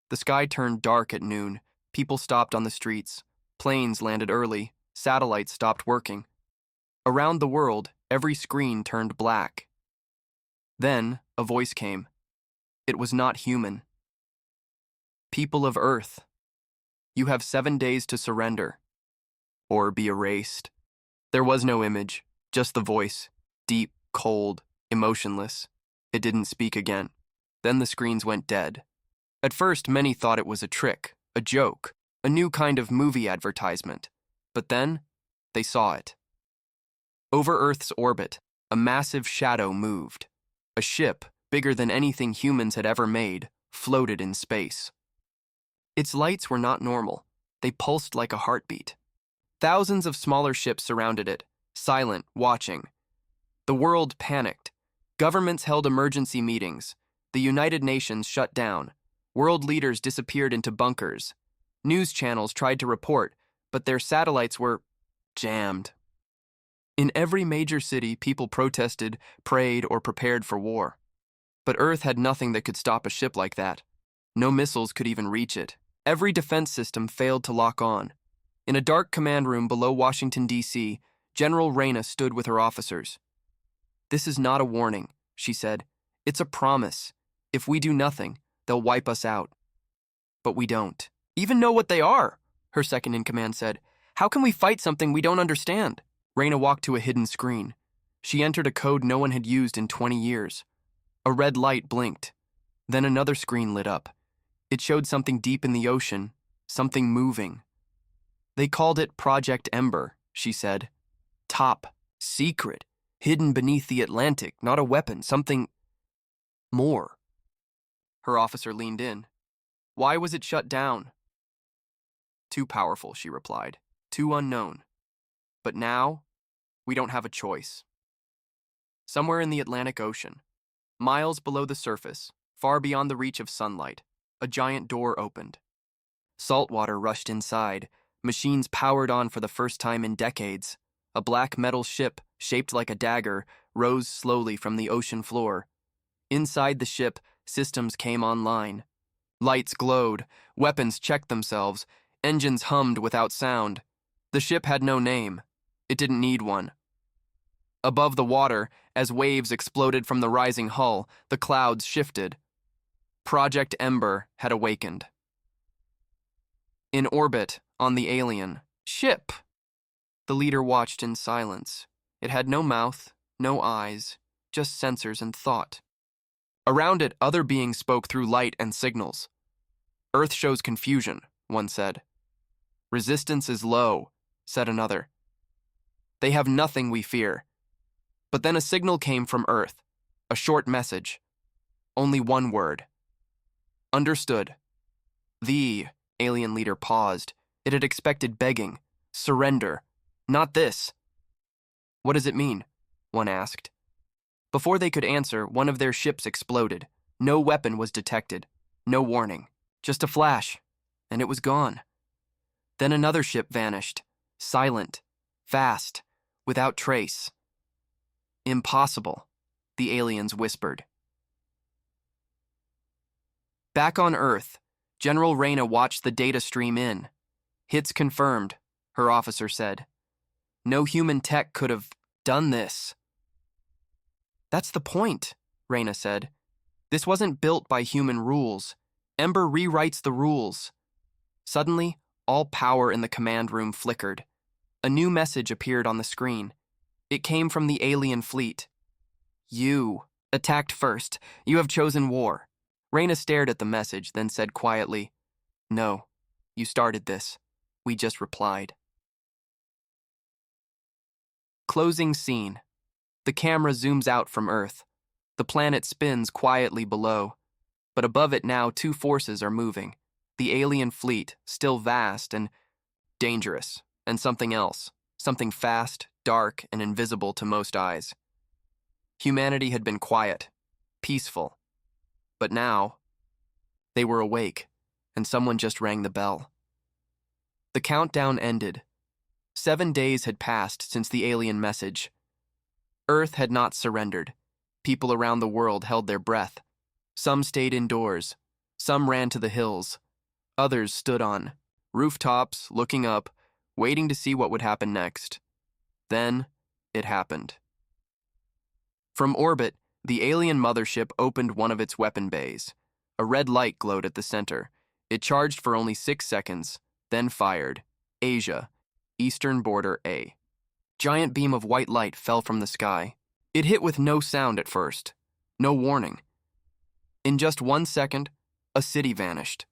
The sky turned dark at noon. People stopped on the streets. Planes landed early. Satellites stopped working. Around the world, every screen turned black. Then, a voice came. It was not human. People of Earth, you have 7 days to surrender, or be erased. There was no image, just the voice, deep, cold, emotionless. It didn't speak again. Then the screens went dead. At first, many thought it was a trick, a joke, a new kind of movie advertisement. But then, they saw it. Over Earth's orbit, a massive shadow moved. A ship, bigger than anything humans had ever made, floated in space. Its lights were not normal. They pulsed like a heartbeat. Thousands of smaller ships surrounded it, silent, watching. The world panicked. Governments held emergency meetings. The United Nations shut down. World leaders disappeared into bunkers. News channels tried to report, but their satellites were jammed. In every major city, people protested, prayed, or prepared for war. But Earth had nothing that could stop a ship like that. No missiles could even reach it. Every defense system failed to lock on. In a dark command room below Washington, D.C., General Reyna stood with her officers. "This is not a warning," she said. "It's a promise. If we do nothing, they'll wipe us out." "But we don't even know what they are," her second-in-command said. "How can we fight something we don't understand?" Reyna walked to a hidden screen. She entered a code no one had used in 20 years. A red light blinked. Then another screen lit up. It showed something deep in the ocean, something moving. "They called it Project Ember," she said. "Top, secret, hidden beneath the Atlantic, not a weapon, something more." Her officer leaned in. "Why was it shut down?" "Too powerful," she replied. "Too unknown. But now, we don't have a choice." Somewhere in the Atlantic Ocean, miles below the surface, far beyond the reach of sunlight, a giant door opened. Salt water rushed inside, machines powered on for the first time in decades. A black metal ship, shaped like a dagger, rose slowly from the ocean floor. Inside the ship, systems came online. Lights glowed, weapons checked themselves, engines hummed without sound. The ship had no name. It didn't need one. Above the water, as waves exploded from the rising hull, the clouds shifted. Project Ember had awakened. In orbit, on the alien ship, the leader watched in silence. It had no mouth, no eyes, just sensors and thought. Around it, other beings spoke through light and signals. "Earth shows confusion," one said. "Resistance is low," said another. "They have nothing we fear." But then a signal came from Earth, a short message. Only one word. "Understood." The alien leader paused. It had expected begging, surrender. Not this. "What does it mean?" one asked. Before they could answer, one of their ships exploded. No weapon was detected. No warning. Just a flash, and it was gone. Then another ship vanished. Silent. Fast. Without trace. "Impossible," the aliens whispered. Back on Earth, General Reyna watched the data stream in. "Hits confirmed," her officer said. "No human tech could have done this." "That's the point," Reyna said. "This wasn't built by human rules. Ember rewrites the rules." Suddenly, all power in the command room flickered. A new message appeared on the screen. It came from the alien fleet. "You attacked first. You have chosen war." Reyna stared at the message, then said quietly, "No, you started this. We just replied." Closing scene. The camera zooms out from Earth. The planet spins quietly below. But above it now, two forces are moving. The alien fleet, still vast and dangerous, and something else. Something fast, dark, and invisible to most eyes. Humanity had been quiet, peaceful. But now, they were awake, and someone just rang the bell. The countdown ended. 7 days had passed since the alien message. Earth had not surrendered. People around the world held their breath. Some stayed indoors. Some ran to the hills. Others stood on rooftops, looking up, waiting to see what would happen next. Then, it happened. From orbit, the alien mothership opened one of its weapon bays. A red light glowed at the center. It charged for only 6 seconds, then fired. Asia, eastern border A. Giant beam of white light fell from the sky. It hit with no sound at first, no warning. In just 1 second, a city vanished.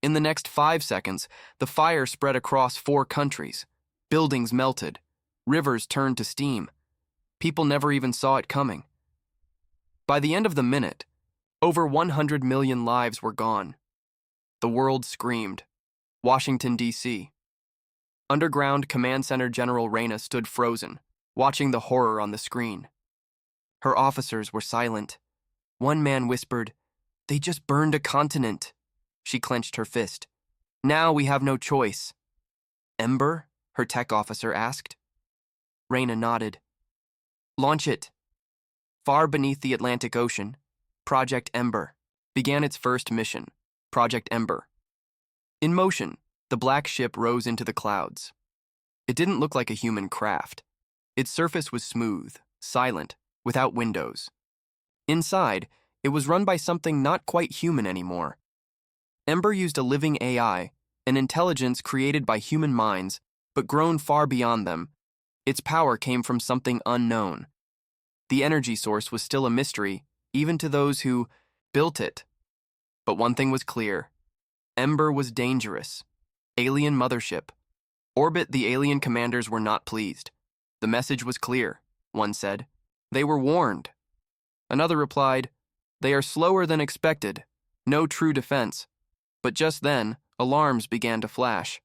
In the next 5 seconds, the fire spread across 4 countries. Buildings melted. Rivers turned to steam. People never even saw it coming. By the end of the minute, over 100 million lives were gone. The world screamed. Washington, D.C. Underground Command Center General Reyna stood frozen, watching the horror on the screen. Her officers were silent. One man whispered, "They just burned a continent." She clenched her fist. "Now we have no choice." "Ember?" her tech officer asked. Reyna nodded. "Launch it." Far beneath the Atlantic Ocean, Project Ember began its first mission, Project Ember. In motion, the black ship rose into the clouds. It didn't look like a human craft. Its surface was smooth, silent, without windows. Inside, it was run by something not quite human anymore. Ember used a living AI, an intelligence created by human minds, but grown far beyond them. Its power came from something unknown. The energy source was still a mystery, even to those who built it. But one thing was clear. Ember was dangerous. Alien mothership. Orbit, the alien commanders were not pleased. The message was clear, one said. They were warned. Another replied, "They are slower than expected. No true defense." But just then, alarms began to flash.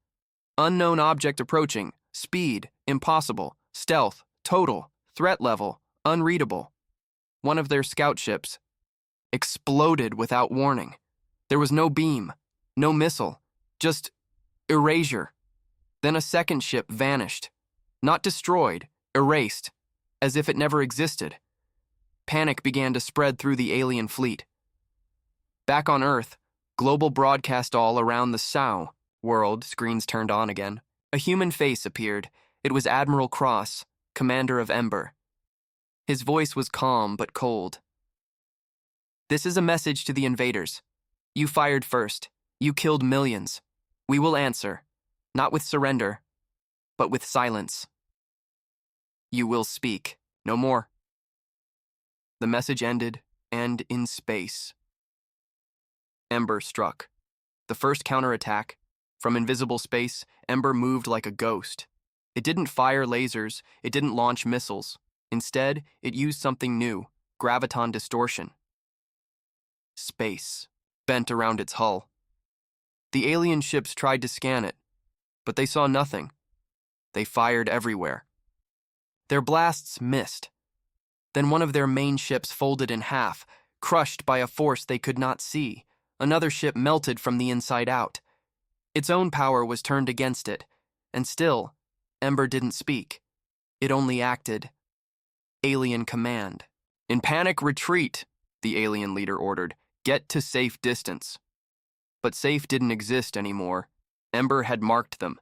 Unknown object approaching, speed, impossible, stealth, total, threat level, unreadable. One of their scout ships exploded without warning. There was no beam, no missile, just erasure. Then a second ship vanished. Not destroyed, erased, as if it never existed. Panic began to spread through the alien fleet. Back on Earth, global broadcast all around the SAO world, screens turned on again. A human face appeared. It was Admiral Cross, commander of Ember. His voice was calm but cold. "This is a message to the invaders. You fired first. You killed millions. We will answer, not with surrender, but with silence. You will speak, no more." The message ended, and in space, Ember struck. The first counterattack. From invisible space, Ember moved like a ghost. It didn't fire lasers, it didn't launch missiles. Instead, it used something new, graviton distortion. Space bent around its hull. The alien ships tried to scan it, but they saw nothing. They fired everywhere. Their blasts missed. Then one of their main ships folded in half, crushed by a force they could not see. Another ship melted from the inside out. Its own power was turned against it, and still, Ember didn't speak. It only acted. Alien command. "In panic, retreat," the alien leader ordered. "Get to safe distance." But safe didn't exist anymore. Ember had marked them.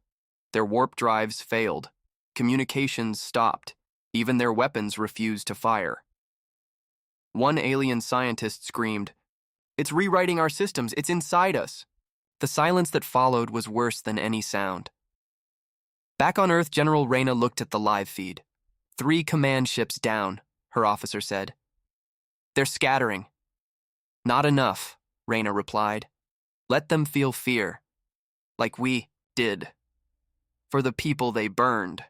Their warp drives failed. Communications stopped. Even their weapons refused to fire. One alien scientist screamed, "It's rewriting our systems. It's inside us." The silence that followed was worse than any sound. Back on Earth, General Reyna looked at the live feed. 3 command ships down, her officer said. "They're scattering." "Not enough," Reyna replied. "Let them feel fear, like we did. For the people they burned."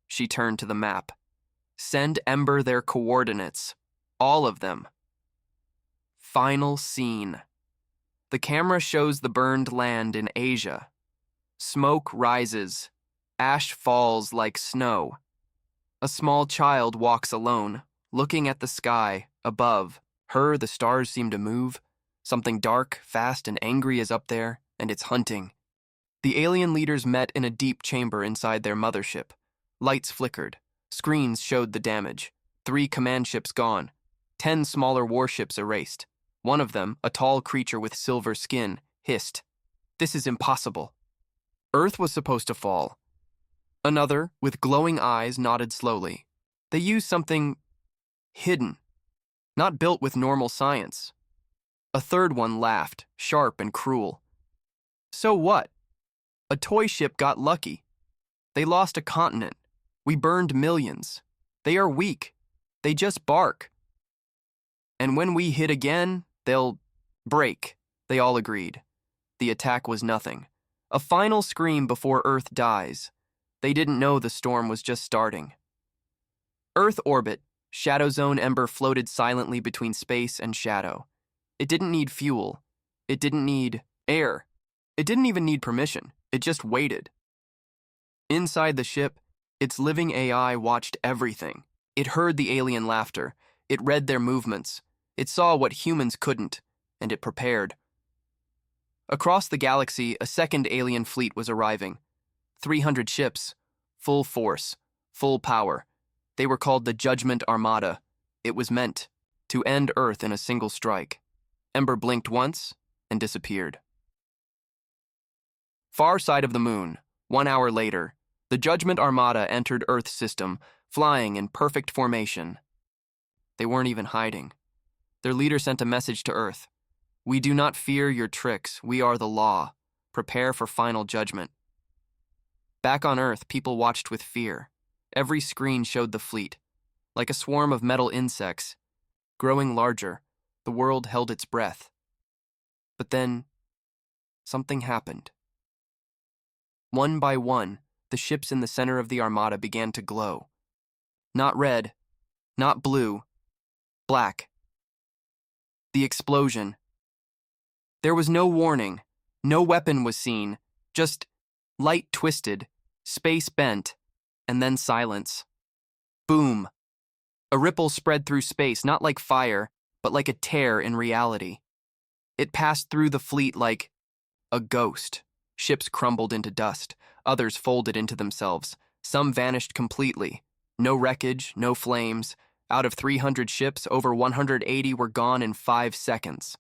She turned to the map. "Send Ember their coordinates. All of them." Final scene. The camera shows the burned land in Asia. Smoke rises. Ash falls like snow. A small child walks alone, looking at the sky, above. Her, the stars seem to move. Something dark, fast, and angry is up there, and it's hunting. The alien leaders met in a deep chamber inside their mothership. Lights flickered. Screens showed the damage. 3 command ships gone. 10 smaller warships erased. One of them, a tall creature with silver skin, hissed, "This is impossible." Earth was supposed to fall. Another, with glowing eyes, nodded slowly. They used something hidden, not built with normal science. A third one laughed, sharp and cruel. "So what? A toy ship got lucky. They lost a continent. We burned millions. They are weak. They just bark. And when we hit again, they'll break," they all agreed. The attack was nothing. A final scream before Earth dies. They didn't know the storm was just starting. Earth orbit, Shadow Zone Ember floated silently between space and shadow. It didn't need fuel. It didn't need air. It didn't even need permission. It just waited. Inside the ship, its living AI watched everything. It heard the alien laughter. It read their movements. It saw what humans couldn't, and it prepared. Across the galaxy, a second alien fleet was arriving. 300 ships, full force, full power. They were called the Judgment Armada. It was meant to end Earth in a single strike. Ember blinked once and disappeared. Far side of the moon, 1 hour later, the Judgment Armada entered Earth's system, flying in perfect formation. They weren't even hiding. Their leader sent a message to Earth. "We do not fear your tricks. We are the law. Prepare for final judgment." Back on Earth, people watched with fear. Every screen showed the fleet. Like a swarm of metal insects, growing larger, the world held its breath. But then, something happened. One by one, the ships in the center of the Armada began to glow. Not red, not blue, black. The explosion. There was no warning. No weapon was seen. Just light twisted, space bent, and then silence. Boom. A ripple spread through space, not like fire, but like a tear in reality. It passed through the fleet like a ghost. Ships crumbled into dust. Others folded into themselves. Some vanished completely. No wreckage, no flames. Out of 300 ships, over 180 were gone in 5 seconds.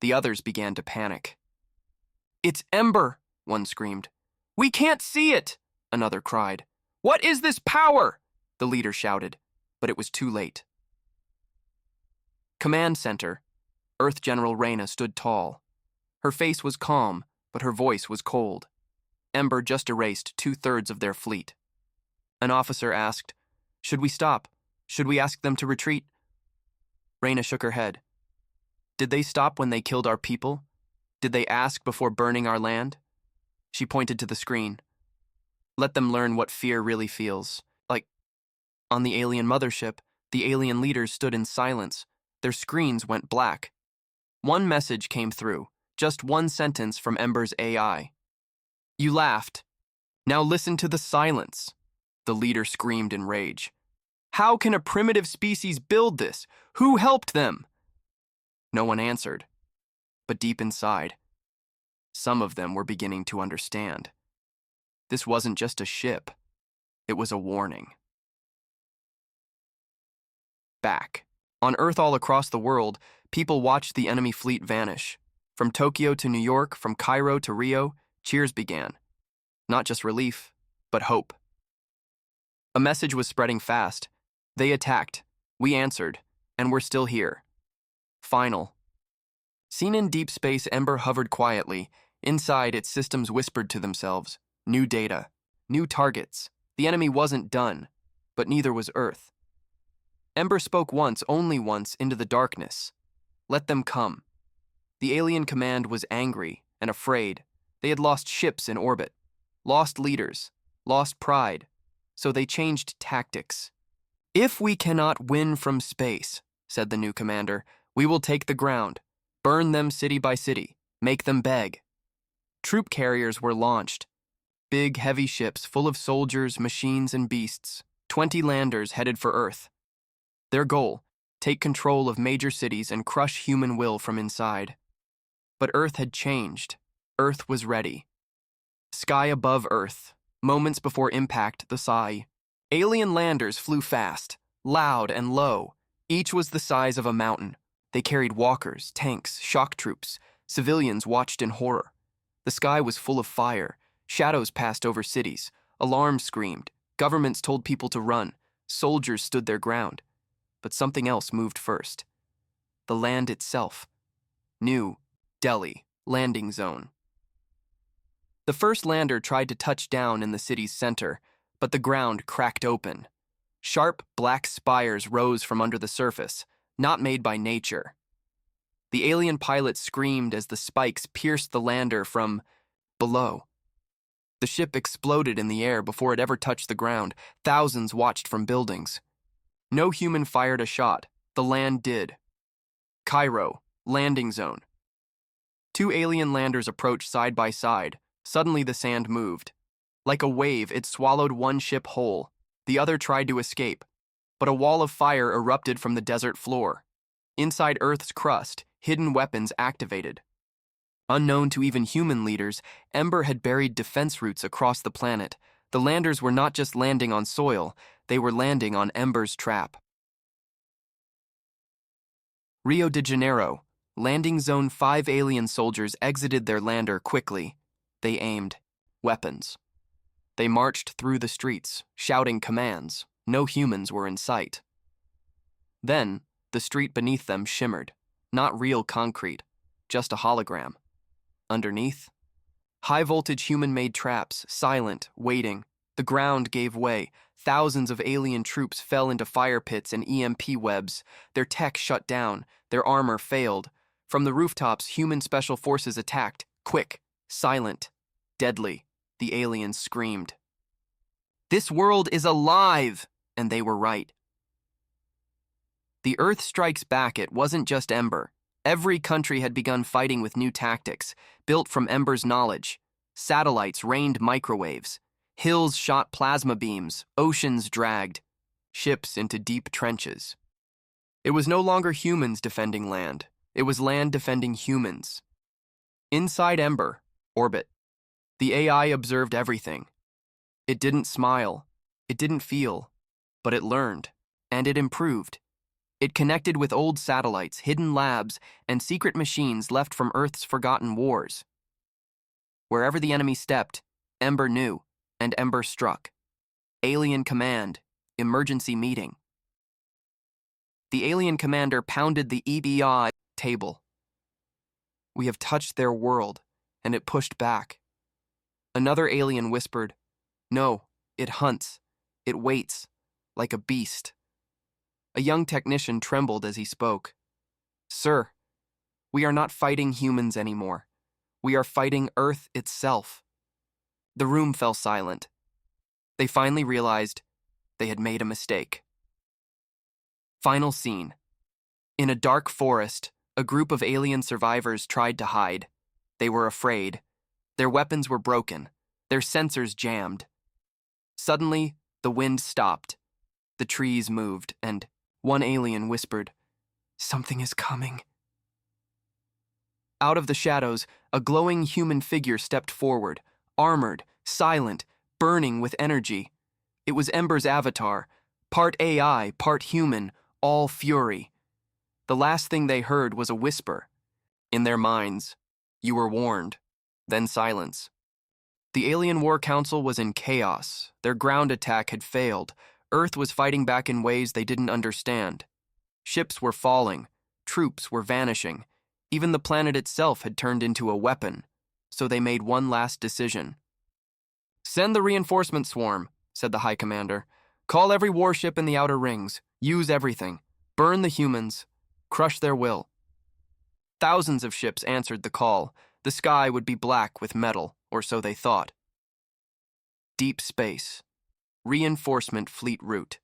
The others began to panic. "It's Ember," one screamed. "We can't see it," another cried. "What is this power?" the leader shouted, but it was too late. Command Center. Earth General Reyna stood tall. Her face was calm, but her voice was cold. Ember just erased 2/3 of their fleet. An officer asked, "Should we stop? Should we ask them to retreat?" Reyna shook her head. "Did they stop when they killed our people? Did they ask before burning our land?" She pointed to the screen. "Let them learn what fear really feels. Like, on the alien mothership, the alien leaders stood in silence. Their screens went black. One message came through, just one sentence from Ember's AI. "You laughed. Now listen to the silence," the leader screamed in rage. "How can a primitive species build this? Who helped them?" No one answered, but deep inside, some of them were beginning to understand. This wasn't just a ship, it was a warning. Back. On Earth all across the world, people watched the enemy fleet vanish. From Tokyo to New York, from Cairo to Rio, cheers began. Not just relief, but hope. A message was spreading fast. They attacked, we answered, and we're still here. Final. Seen in deep space, Ember hovered quietly. Inside, its systems whispered to themselves. New data, new targets. The enemy wasn't done, but neither was Earth. Ember spoke once, only once, into the darkness. Let them come. The alien command was angry and afraid. They had lost ships in orbit, lost leaders, lost pride, so they changed tactics. "If we cannot win from space," said the new commander, "we will take the ground, burn them city by city, make them beg." Troop carriers were launched. Big, heavy ships full of soldiers, machines, and beasts. 20 landers headed for Earth. Their goal, take control of major cities and crush human will from inside. But Earth had changed. Earth was ready. Sky above Earth, moments before impact, the Psi. Alien landers flew fast, loud and low. Each was the size of a mountain, They carried walkers, tanks, shock troops. Civilians watched in horror. The sky was full of fire. Shadows passed over cities. Alarms screamed. Governments told people to run. Soldiers stood their ground. But something else moved first. The land itself. New Delhi landing zone. The first lander tried to touch down in the city's center, but the ground cracked open. Sharp, black spires rose from under the surface, not made by nature. The alien pilot screamed as the spikes pierced the lander from below. The ship exploded in the air before it ever touched the ground. Thousands watched from buildings. No human fired a shot. The land did. Cairo, landing zone. Two alien landers approached side by side. Suddenly the sand moved. Like a wave, it swallowed one ship whole. The other tried to escape, but a wall of fire erupted from the desert floor. Inside Earth's crust, hidden weapons activated. Unknown to even human leaders, Ember had buried defense routes across the planet. The landers were not just landing on soil, they were landing on Ember's trap. Rio de Janeiro, landing zone. 5 alien soldiers exited their lander quickly. They aimed. Weapons. They marched through the streets, shouting commands. No humans were in sight. Then, the street beneath them shimmered. Not real concrete, just a hologram. Underneath, high-voltage human-made traps, silent, waiting. The ground gave way. Thousands of alien troops fell into fire pits and EMP webs. Their tech shut down. Their armor failed. From the rooftops, human special forces attacked. Quick, silent, deadly. The aliens screamed. "This world is alive!" And they were right. The Earth Strikes Back. It wasn't just Ember. Every country had begun fighting with new tactics, built from Ember's knowledge. Satellites rained microwaves. Hills shot plasma beams. Oceans dragged ships into deep trenches. It was no longer humans defending land. It was land defending humans. Inside Ember, orbit, the AI observed everything. It didn't smile. It didn't feel. But it learned. And it improved. It connected with old satellites, hidden labs, and secret machines left from Earth's forgotten wars. Wherever the enemy stepped, Ember knew, and Ember struck. Alien command, emergency meeting. The alien commander pounded the EBI table. "We have touched their world," and it pushed back. Another alien whispered, "No, it hunts. It waits, like a beast." A young technician trembled as he spoke. "Sir, we are not fighting humans anymore. We are fighting Earth itself." The room fell silent. They finally realized they had made a mistake. Final scene. In a dark forest, a group of alien survivors tried to hide. They were afraid. Their weapons were broken. Their sensors jammed. Suddenly, the wind stopped. The trees moved, and one alien whispered, "Something is coming." Out of the shadows, a glowing human figure stepped forward, armored, silent, burning with energy. It was Ember's avatar, part AI, part human, all fury. The last thing they heard was a whisper. In their minds, "You were warned." Then silence. The Alien War Council was in chaos. Their ground attack had failed. Earth was fighting back in ways they didn't understand. Ships were falling. Troops were vanishing. Even the planet itself had turned into a weapon. So they made one last decision. "Send the reinforcement swarm," said the High Commander. "Call every warship in the outer rings. Use everything. Burn the humans. Crush their will." Thousands of ships answered the call. The sky would be black with metal, or so they thought. Deep space. Reinforcement fleet route.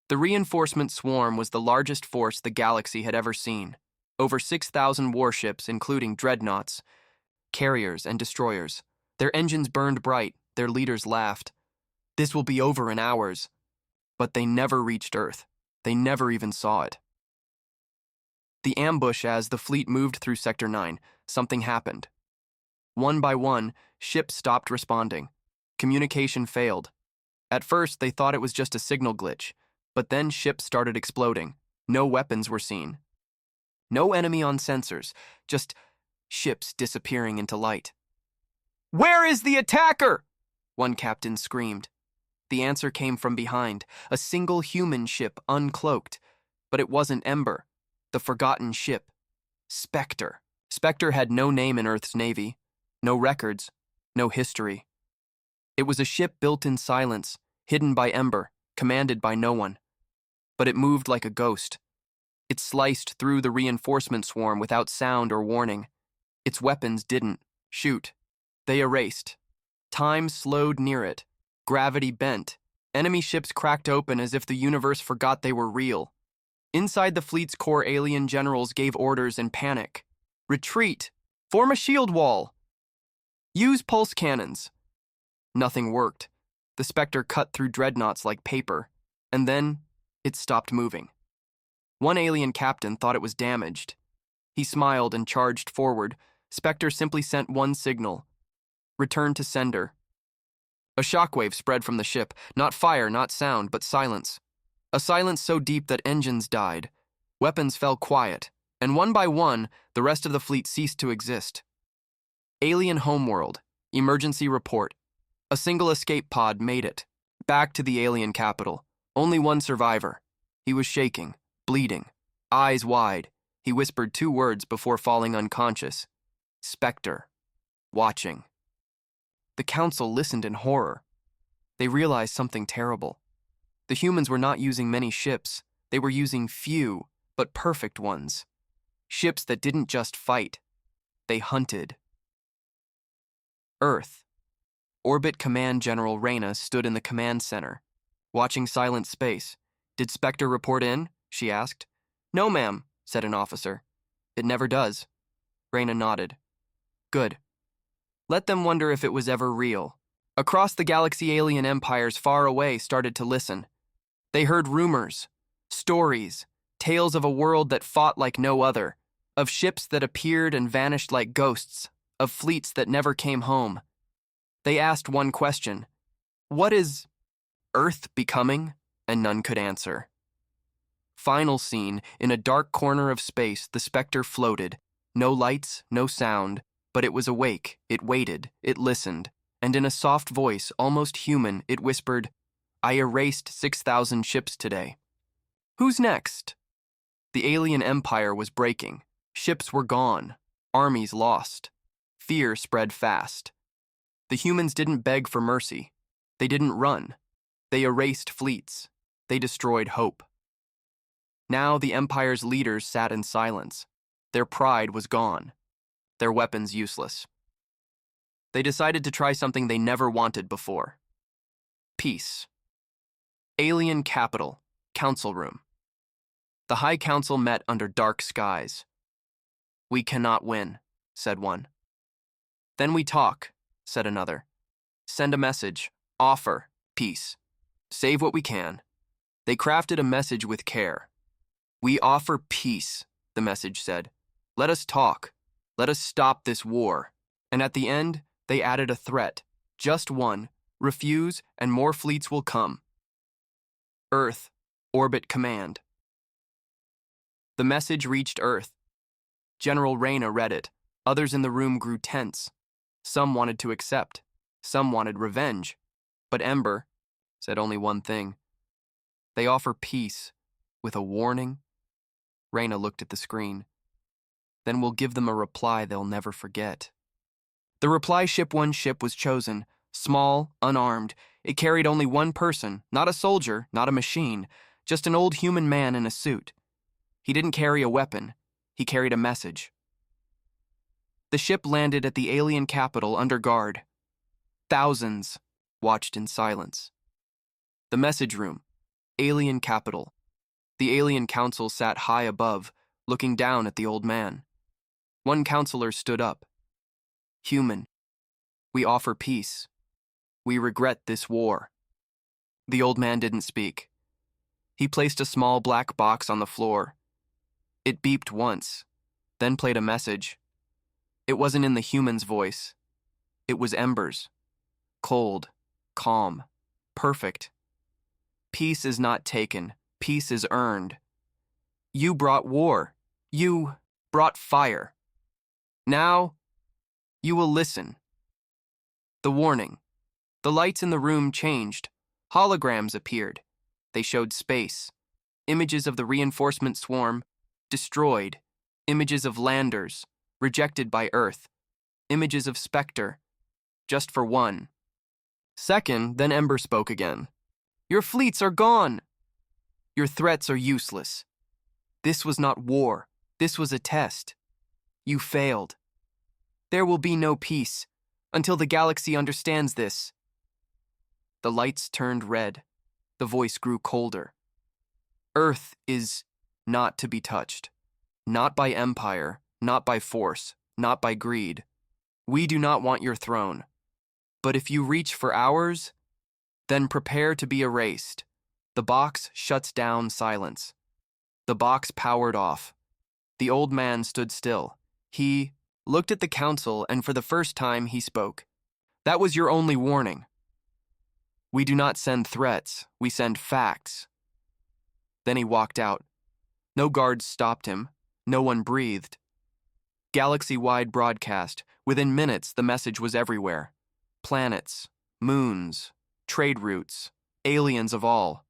The reinforcement swarm was the largest force the galaxy had ever seen. Over 6,000 warships, including dreadnoughts, carriers, and destroyers. Their engines burned bright, their leaders laughed. This will be over in hours. But they never reached Earth. They never even saw it. The ambush. As the fleet moved through Sector 9, something happened. One by one, ships stopped responding. Communication failed. At first, they thought it was just a signal glitch, but then ships started exploding. No weapons were seen. No enemy on sensors, just ships disappearing into light. "Where is the attacker?" one captain screamed. The answer came from behind, a single human ship uncloaked. But it wasn't Ember, the forgotten ship. Spectre. Spectre had no name in Earth's Navy, no records, no history. It was a ship built in silence, hidden by Ember, commanded by no one. But it moved like a ghost. It sliced through the reinforcement swarm without sound or warning. Its weapons didn't shoot. They erased. Time slowed near it. Gravity bent. Enemy ships cracked open as if the universe forgot they were real. Inside the fleet's core, alien generals gave orders in panic. Retreat! Form a shield wall! Use pulse cannons! Nothing worked. The Spectre cut through dreadnoughts like paper, and then it stopped moving. One alien captain thought it was damaged. He smiled and charged forward. Spectre simply sent one signal. Return to sender. A shockwave spread from the ship, not fire, not sound, but silence. A silence so deep that engines died. Weapons fell quiet, and one by one, the rest of the fleet ceased to exist. Alien homeworld. Emergency report. A single escape pod made it. Back to the alien capital. Only one survivor. He was shaking, bleeding, eyes wide. He whispered 2 words before falling unconscious. Spectre. Watching. The council listened in horror. They realized something terrible. The humans were not using many ships. They were using few, but perfect ones. Ships that didn't just fight. They hunted. Earth. Orbit Command General Reyna stood in the command center, watching silent space. "Did Spectre report in?" she asked. "No, ma'am," said an officer. "It never does." Reyna nodded. "Good. Let them wonder if it was ever real." Across the galaxy, alien empires far away started to listen. They heard rumors, stories, tales of a world that fought like no other, of ships that appeared and vanished like ghosts, of fleets that never came home. They asked one question: what is Earth becoming? And none could answer. Final scene: in a dark corner of space, the Spectre floated. No lights, no sound, but it was awake, it waited, it listened, and in a soft voice, almost human, it whispered, "I erased 6,000 ships today. Who's next?" The alien empire was breaking. Ships were gone. Armies lost. Fear spread fast. The humans didn't beg for mercy. They didn't run. They erased fleets. They destroyed hope. Now the empire's leaders sat in silence. Their pride was gone. Their weapons useless. They decided to try something they never wanted before. Peace. Alien capital. Council room. The High Council met under dark skies. "We cannot win," said one. "Then we talk," said another. "Send a message. Offer peace. Save what we can." They crafted a message with care. "We offer peace," the message said. "Let us talk. Let us stop this war." And at the end, they added a threat. Just one. Refuse, and more fleets will come. Earth. Orbit Command. The message reached Earth. General Reyna read it. Others in the room grew tense. Some wanted to accept. Some wanted revenge. But Ember said only one thing. "They offer peace, with a warning." Reyna looked at the screen. "Then we'll give them a reply they'll never forget." The reply ship was chosen. Small, unarmed. It carried only one person, not a soldier, not a machine, just an old human man in a suit. He didn't carry a weapon. He carried a message. The ship landed at the alien capital under guard. Thousands watched in silence. The message room. Alien capital. The alien council sat high above, looking down at the old man. One counselor stood up. "Human, we offer peace. We regret this war." The old man didn't speak. He placed a small black box on the floor. It beeped once, then played a message. It wasn't in the human's voice. It was Ember's. Cold, calm, perfect. "Peace is not taken. Peace is earned." You brought war. You brought fire. Now, you will listen. The warning. The lights in the room changed. Holograms appeared. They showed space. Images of the reinforcement swarm, destroyed. Images of landers, rejected by Earth. Images of Spectre, just for one. Second, then Ember spoke again. Your fleets are gone. Your threats are useless. This was not war. This was a test. You failed. There will be no peace until the galaxy understands this. The lights turned red. The voice grew colder. Earth is not to be touched. Not by empire, not by force, not by greed. We do not want your throne. But if you reach for ours, then prepare to be erased. The box shuts down silence. The box powered off. The old man stood still. He looked at the council, and for the first time he spoke. That was your only warning. We do not send threats, we send facts. Then he walked out. No guards stopped him. No one breathed. Galaxy-wide broadcast. Within minutes, the message was everywhere. Planets, moons, trade routes, aliens of all.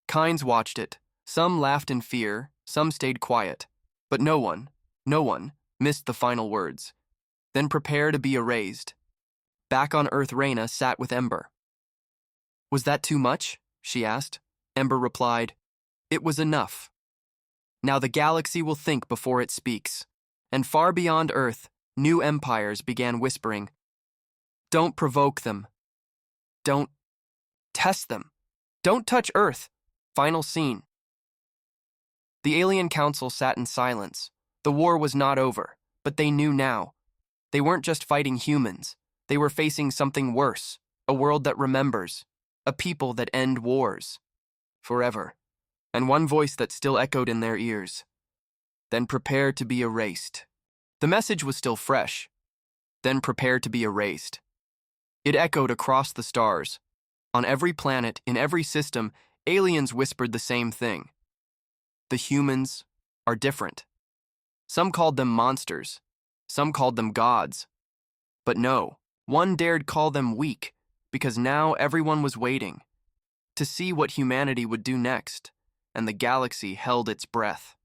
Kinds watched it. Some laughed in fear, some stayed quiet. But no one missed the final words. Then prepare to be erased. Back on Earth, Reyna sat with Ember. Was that too much? She asked. Ember replied, it was enough. Now the galaxy will think before it speaks. And far beyond Earth, new empires began whispering, don't provoke them. Don't test them. Don't touch Earth. Final scene. The alien council sat in silence. The war was not over, but they knew now. They weren't just fighting humans. They were facing something worse, a world that remembers, a people that end wars. Forever. And one voice that still echoed in their ears. Then prepare to be erased. The message was still fresh. Then prepare to be erased. It echoed across the stars. On every planet, in every system, aliens whispered the same thing. The humans are different. Some called them monsters. Some called them gods. But no, one dared call them weak, because now everyone was waiting to see what humanity would do next, and the galaxy held its breath.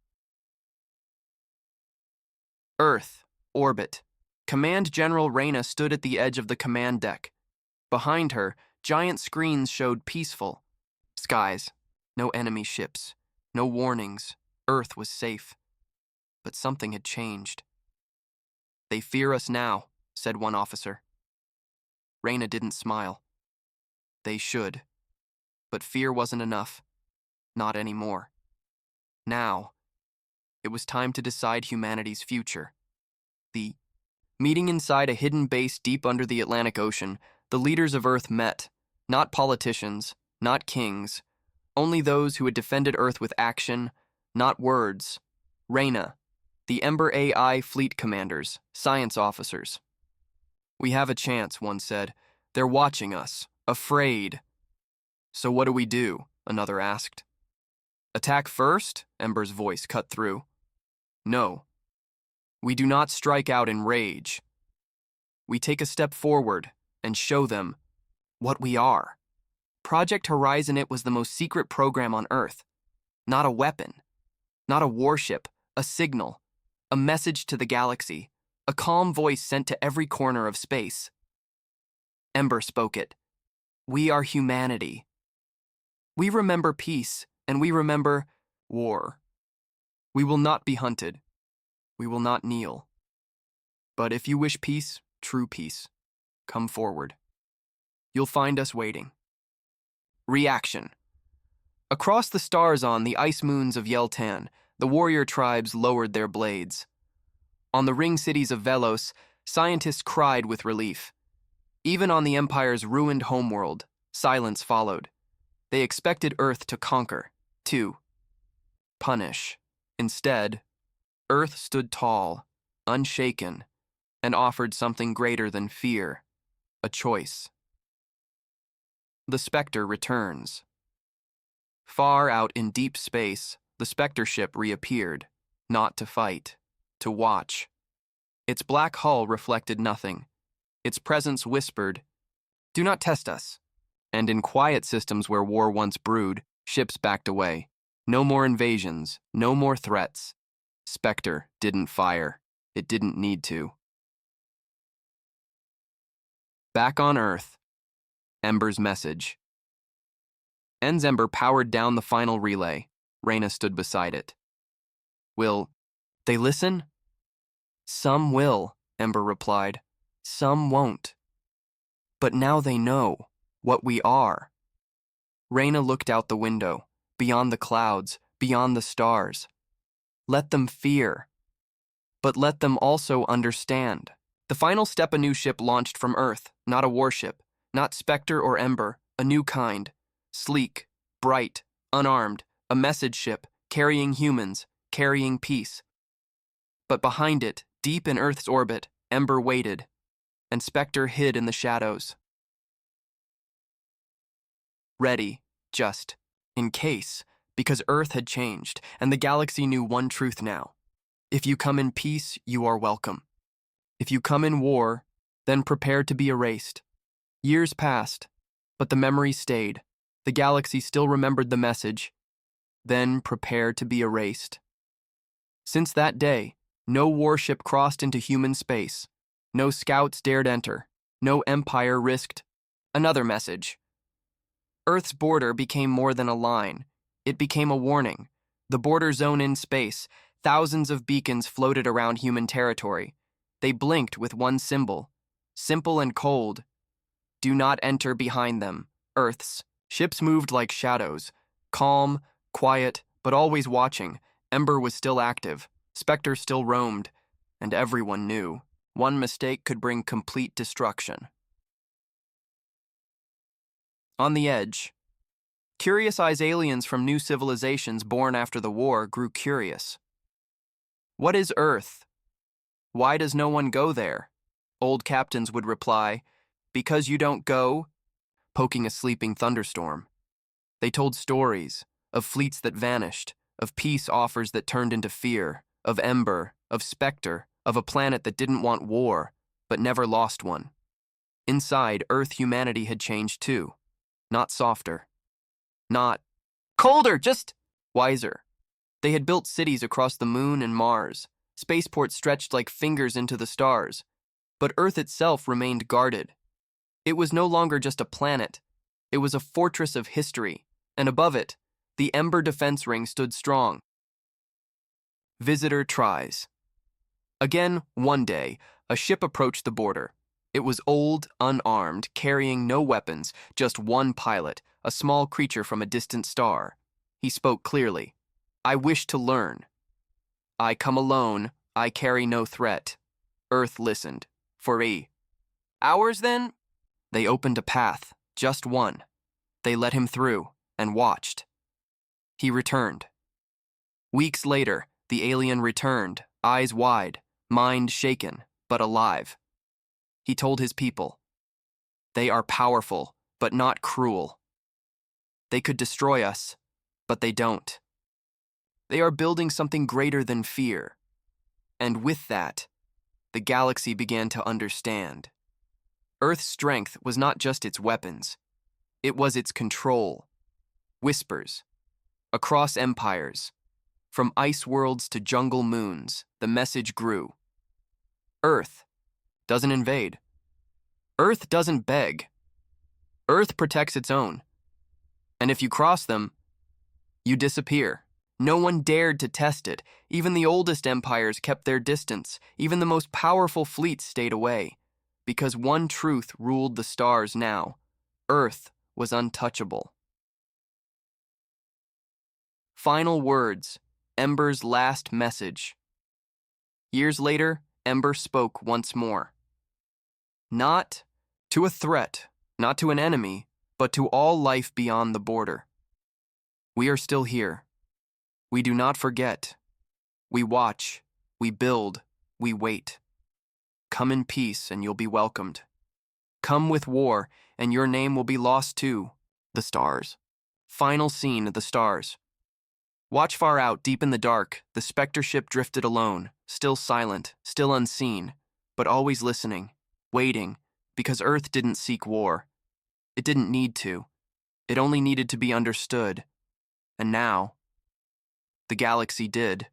Earth, orbit. Command General Reyna stood at the edge of the command deck. Behind her, giant screens showed peaceful skies, no enemy ships, no warnings. Earth was safe. But something had changed. They fear us now, said one officer. Reyna didn't smile. They should. But fear wasn't enough. Not anymore. Now, it was time to decide humanity's future. The meeting inside a hidden base deep under the Atlantic Ocean, the leaders of Earth met. Not politicians, not kings, only those who had defended Earth with action, not words. Reyna, the Ember AI fleet commanders, science officers. We have a chance, one said. They're watching us, afraid. So what do we do? Another asked. Attack first? Ember's voice cut through. No. We do not strike out in rage. We take a step forward and show them what we are. Project Horizon, it was the most secret program on Earth. Not a weapon, not a warship, a signal, a message to the galaxy, a calm voice sent to every corner of space. Ember spoke it. We are humanity. We remember peace, and we remember war. We will not be hunted. We will not kneel. But if you wish peace, true peace, come forward. You'll find us waiting. Reaction. Across the stars on the ice moons of Yeltan, the warrior tribes lowered their blades. On the ring cities of Velos, scientists cried with relief. Even on the Empire's ruined homeworld, silence followed. They expected Earth to conquer, to punish. Instead, Earth stood tall, unshaken, and offered something greater than fear, a choice. The Spectre returns. Far out in deep space, the Spectre ship reappeared, not to fight, to watch. Its black hull reflected nothing. Its presence whispered, "Do not test us." And in quiet systems where war once brewed, ships backed away. No more invasions, no more threats. Spectre didn't fire. It didn't need to. Back on Earth. Ember's message. En's Ember powered down the final relay. Reyna stood beside it. "Will they listen?" "Some will," Ember replied. "Some won't. But now they know what we are." Reyna looked out the window, beyond the clouds, beyond the stars. Let them fear, but let them also understand. The final step, a new ship launched from Earth, not a warship, not Spectre or Ember, a new kind. Sleek, bright, unarmed, a message ship, carrying humans, carrying peace. But behind it, deep in Earth's orbit, Ember waited, and Spectre hid in the shadows. Ready, just, in case, because Earth had changed, and the galaxy knew one truth now. If you come in peace, you are welcome. If you come in war, then prepare to be erased. Years passed, but the memory stayed. The galaxy still remembered the message. Then prepare to be erased. Since that day, no warship crossed into human space. No scouts dared enter. No empire risked another message. Earth's border became more than a line. It became a warning. The border zone in space, thousands of beacons floated around human territory. They blinked with one symbol, simple and cold. Do not enter behind them, Earth's. Ships moved like shadows, calm, quiet, but always watching. Ember was still active, Spectre still roamed, and everyone knew. One mistake could bring complete destruction. On the edge, curious-eyed aliens from new civilizations born after the war grew curious. What is Earth? Why does no one go there? Old captains would reply, because you don't go, poking a sleeping thunderstorm. They told stories of fleets that vanished, of peace offers that turned into fear, of Ember, of Spectre, of a planet that didn't want war, but never lost one. Inside, Earth humanity had changed too. Not softer. Not colder, just wiser. They had built cities across the moon and Mars. Spaceports stretched like fingers into the stars. But Earth itself remained guarded. It was no longer just a planet. It was a fortress of history, and above it, the Ember defense ring stood strong. Visitor tries. Again, one day, a ship approached the border. It was old, unarmed, carrying no weapons, just one pilot, a small creature from a distant star. He spoke clearly. "I wish to learn. I come alone, I carry no threat." Earth listened. For hours then? They opened a path, just one. They let him through, and watched. He returned. Weeks later, the alien returned, eyes wide, mind shaken, but alive. He told his people, "They are powerful, but not cruel. They could destroy us, but they don't. They are building something greater than fear." And with that, the galaxy began to understand. Earth's strength was not just its weapons. It was its control. Whispers. Across empires. From ice worlds to jungle moons, the message grew. Earth doesn't invade. Earth doesn't beg. Earth protects its own. And if you cross them, you disappear. No one dared to test it. Even the oldest empires kept their distance. Even the most powerful fleets stayed away. Because one truth ruled the stars now. Earth was untouchable. Final words. Ember's last message. Years later, Ember spoke once more. Not to a threat, not to an enemy, but to all life beyond the border. We are still here. We do not forget. We watch, we build, we wait. Come in peace and you'll be welcomed. Come with war and your name will be lost too. The stars. Final scene of the stars. Watch far out, deep in the dark, the Spectre ship drifted alone, still silent, still unseen, but always listening, waiting, because Earth didn't seek war. It didn't need to. It only needed to be understood. And now, the galaxy did.